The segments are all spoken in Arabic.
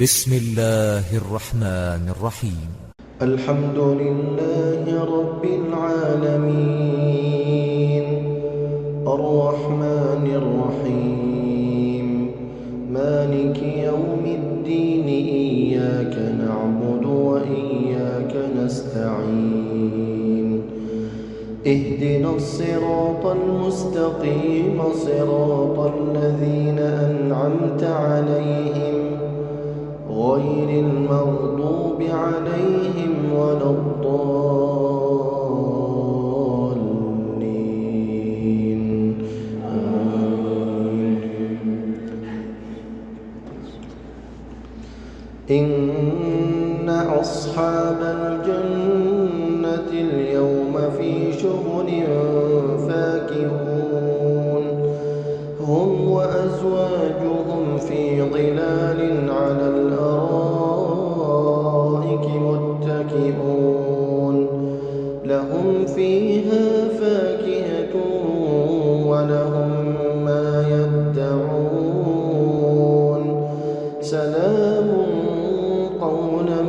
بسم الله الرحمن الرحيم. الحمد لله رب العالمين الرحمن الرحيم مالك يوم الدين إياك نعبد وإياك نستعين اهدنا الصراط المستقيم صراط الذين أنعمت عليهم غير المغضوب عليهم ولا الضالين آمين. إن أصحاب الجنة اليوم في شغل فاكهون هم وأزواجهم في ظلال على الأرائك متكئون لهم فيها فاكهة ولهم ما يدعون سلام قولا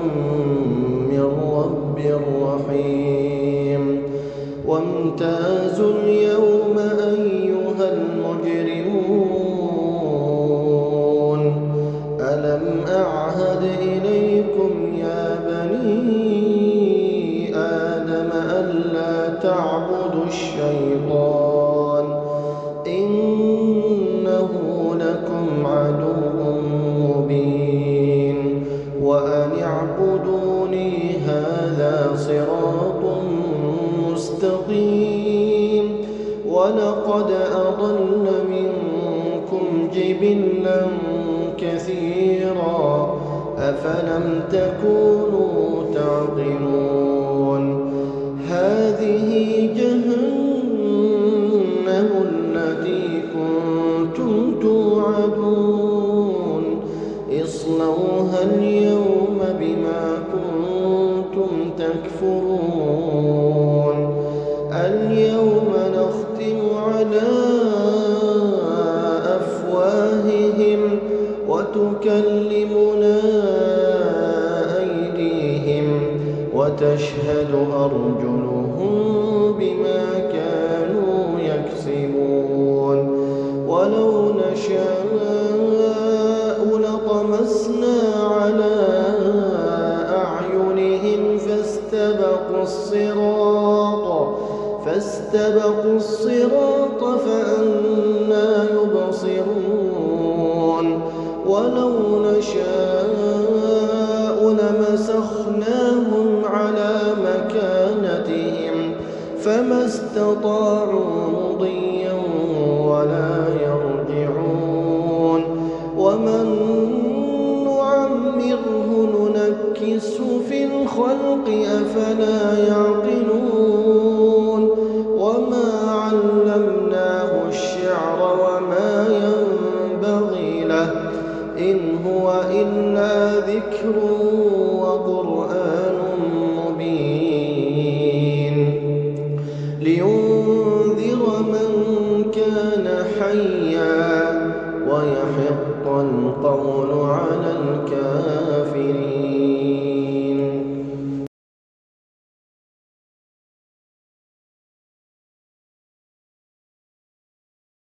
من رب رحيم وامتازوا اليوم أيها المجرمون ألم أعهد إليكم يا بني آدم ألا تعبدوا الشيطان إنه لكم عدو مبين وأن اعبدوني هذا صراط مستقيم ولقد أضل منكم جبلا كثيرا أفلم تكونوا تعقلون هذه جهنم التي كنتم توعدون اصلوها اليوم بما كنتم تكفرون اليوم نختم على أفواههم وتكلمنا أيديهم وتشهد أرجلهم بما كانوا يكسبون ولو نشاء لطمسنا على أعينهم فاستبقوا الصراط فأنى يبصرون ولو نشاء لمسخناهم على مكانتهم فما استطاعوا مضيا ولا يرجعون ومن نعمره ننكسه في الخلق أفلا يعقلون وما علمناه الشعر وما ينبغي له إن هو إلا ذكر وقرآن مبين لينذر من كان حيا ويحق القول على الكافرين.